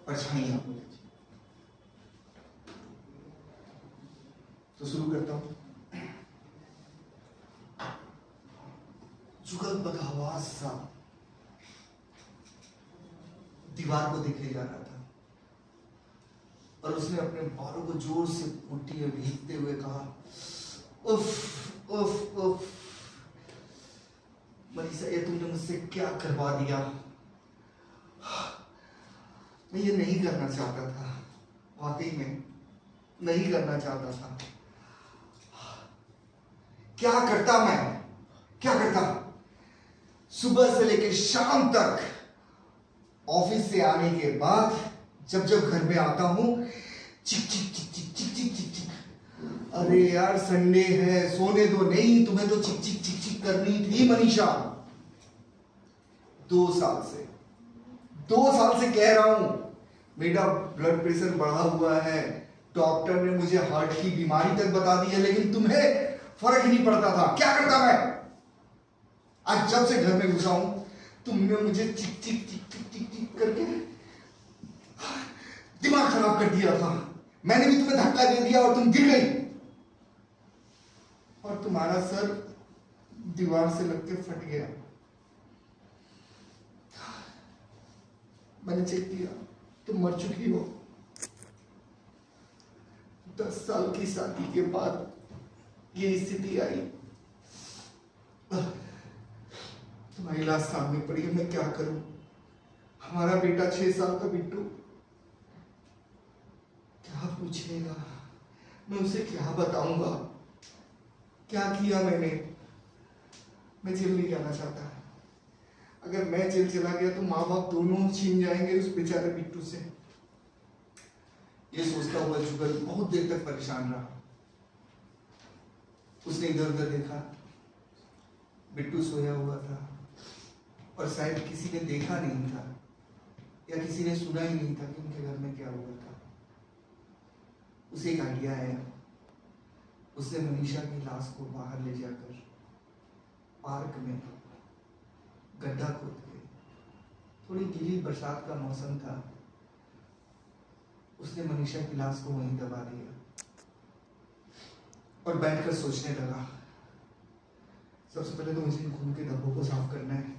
परछाइयां बोले। तो शुरू करता हूं। जुगल बदहवास सा दीवार को देखे जा रहा था और उसने अपने बालों को जोर से मुट्ठी में भीगते हुए कहा, उफ उफ उफ, मनीषा ये तुमने मुझसे क्या करवा दिया। मैं ये नहीं करना चाहता था, वाकई में नहीं करना चाहता था। क्या करता मैं, क्या करता। सुबह से लेकर शाम तक, ऑफिस से आने के बाद जब जब घर में आता हूं, चिक चिक चिक चिक चिक चिक चिक चिक। अरे यार संडे है, सोने दो। नहीं, तुम्हें तो चिक चिक चिक चिक करनी थी मनीषा। 2 साल से कह रहा हूं मेरा ब्लड प्रेशर बढ़ा हुआ है, डॉक्टर ने मुझे हार्ट की बीमारी तक बता दी है, लेकिन तुम्हें फर्क नहीं पड़ता था। क्या करता मैं। आज जब से घर में घुसा हूं, तुमने मुझे चिक चिक चिक चिक चिक चिक करके दिमाग खराब कर दिया था। मैंने भी तुम्हें धक्का दे दिया और तुम गिर गई और तुम्हारा सर दीवार से लग के फट गया। मैंने चेक किया, तुम मर चुकी हो। 10 साल की शादी के बाद ये स्थिति आई। तुम्हारी लाश सामने पड़ी है, मैं क्या करूं। हमारा बेटा 6 साल का बिट्टू क्या पूछेगा, मैं उसे क्या बताऊंगा। क्या किया मैंने। मैं जेल नहीं जाना चाहता। अगर मैं जेल चला गया तो माँ बाप दोनों छीन जाएंगे उस बेचारे बिट्टू से। ये सोचता हुआ जुगल बहुत देर तक परेशान रहा। उसने इधर उधर देखा, बिट्टू सोया हुआ था और शायद किसी ने देखा नहीं था या किसी ने सुना ही नहीं था कि उनके घर में क्या हुआ था। उसे एक आइडिया आया। उसने मनीषा की लाश को बाहर ले जाकर पार्क में गड्ढा खोद के, थोड़ी गीली बरसात का मौसम था, उसने मनीषा की लाश को वहीं दबा दिया और बैठकर सोचने लगा, सबसे पहले तो मुझे इन खून के धब्बों को साफ करना है।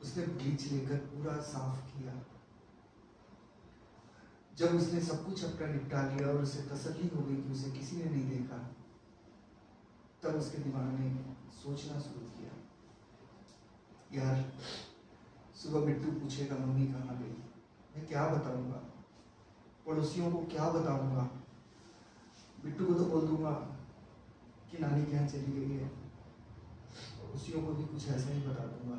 उसने ब्लीच लेकर पूरा साफ किया। जब उसने सब कुछ अपना निपटा लिया और उसे तसल्ली हो गई कि उसे किसी ने नहीं देखा, तब उसके दिमाग ने सोचना शुरू किया, यार सुबह बिट्टू पूछेगा मम्मी कहाँ गई, मैं क्या बताऊंगा, पड़ोसियों को क्या बताऊंगा। बिट्टू को तो बोल दूंगा कि नानी के यहाँ चली गई है, पड़ोसियों को भी कुछ ऐसा ही बता दूंगा।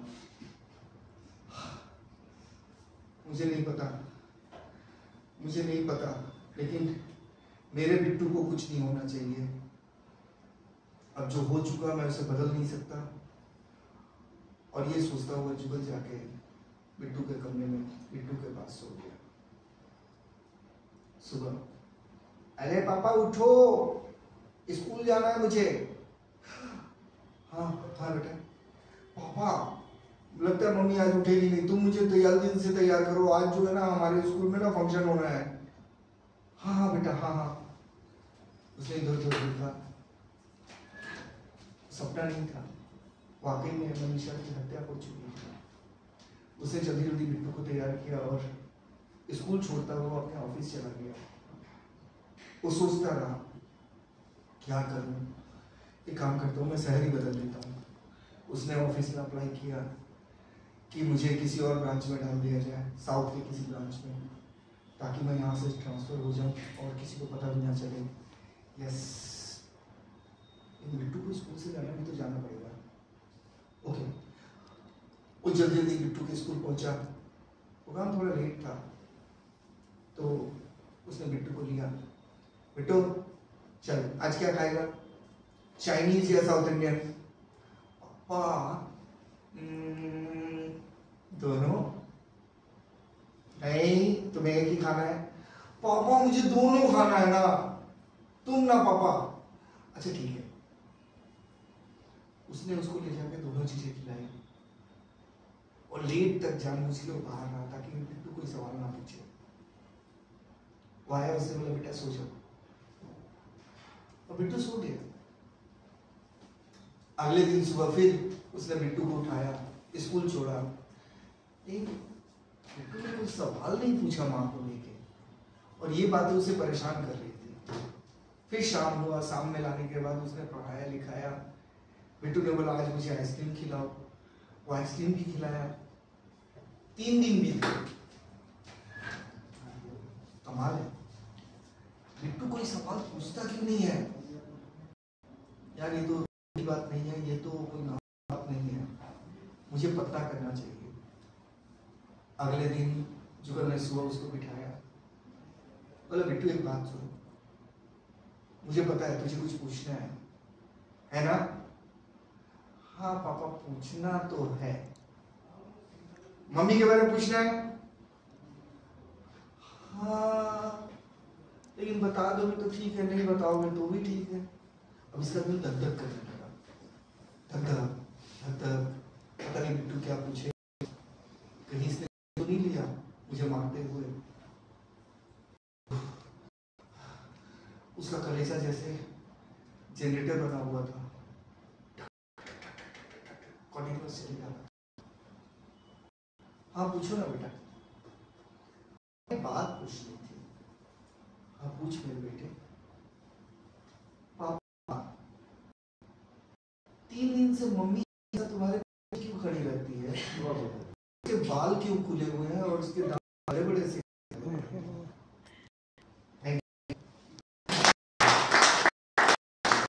मुझे नहीं पता, लेकिन मेरे बिट्टू को कुछ नहीं होना चाहिए। अब जो हो चुका मैं उसे बदल नहीं सकता। और ये सोचता हुआ जुगल जाके बिट्टू के कमरे में बिट्टू के पास सो गया। सुबह, अरे पापा उठो, स्कूल जाना है मुझे। हाँ हाँ बेटा। पापा लगता है मम्मी आज उठेगी नहीं, तुम मुझे जल्दी से तैयार करो, आज जो है ना हमारे स्कूल में ना फंक्शन होना है। हाँ हाँ बेटा, हाँ हाँ। उसने इधर उधर देखा, सपना नहीं था, वाकई में मनीषा की हत्या हो चुकी थी। उसने जल्दी जल्दी बिट्टू को तैयार किया और स्कूल छोड़ता हुआ अपने ऑफिस चला गया। वो सोचता रहा, क्या करूं, एक काम करता हूँ, मैं शहर ही बदल लेता हूँ। उसने ऑफिस में अप्लाई किया कि मुझे किसी और ब्रांच में डाल दिया जाए, साउथ के किसी ब्रांच में, ताकि मैं यहाँ से ट्रांसफ़र हो जाऊँ और किसी को पता भी ना चले। यस, इन बिट्टू को स्कूल से जाना भी तो जाना पड़ेगा। ओके, वो जल्दी जल्दी बिट्टू के स्कूल पहुँचा। वो काम थोड़ा लेट था तो उसने बिट्टू को लिया, बिट्टू चल आज क्या खाएगा, चाइनीज या साउथ इंडियन। पापा दोनों। नहीं, तुम्हें एक ही खाना है। पापा मुझे दोनों खाना है ना, तुम ना पापा। अच्छा ठीक है। उसने उसको ले जाकर दोनों चीजें खिलाई और लेट तक जानबूझ के बाहर रहा ताकि बिट्टू कोई सवाल ना पूछे। वो आया, उसने बोला बेटा सो जाओ, और बिट्टू सो गया। अगले दिन सुबह फिर उसने बिट्टू को उठाया, स्कूल छोड़ा। बिट्टू ने कोई सवाल नहीं पूछा माँ को लेके, और ये बातें उसे परेशान कर रही थी। फिर शाम हुआ, शाम में लाने के बाद उसने पढ़ाया लिखाया। बिट्टू ने बोला आज मुझे आइसक्रीम खिलाओ, वो आइसक्रीम भी खिलाया। 3 दिन बीत गए। कमाल है, बिट्टू कोई सवाल पूछता क्यों नहीं है यार? ये तो बड़ी बात नहीं है, ये तो कोई बात नहीं है, मुझे पता करना चाहिए। अगले दिन जुगल ने सुबह उसको बिठाया, बोला बिट्टू एक बात सुन, मुझे पता है तुझे कुछ पूछना है ना? हाँ पापा पूछना तो है। मम्मी के बारे में पूछना है? हाँ लेकिन बता दोगे तो ठीक है, नहीं बताओगे तो भी ठीक है। अब इसका दिल धक धक करने लगा, धक धक धक धक। पता नहीं बिट्टू क्या पूछे, कहीं इसने तो नहीं लिया मुझे मारते हुए। उसका कलेजा जैसे जनरेटर बना हुआ था, कंटिन्यूअस चल रहा था। हाँ पूछो ना बेटा, बात पूछनी थी। हाँ पूछ मेरे बेटे। पापा 3 दिन से मम्मी तुम्हारे क्यों खड़ी रहती है? उसके बाल क्यों खुले हुए हैं और उसके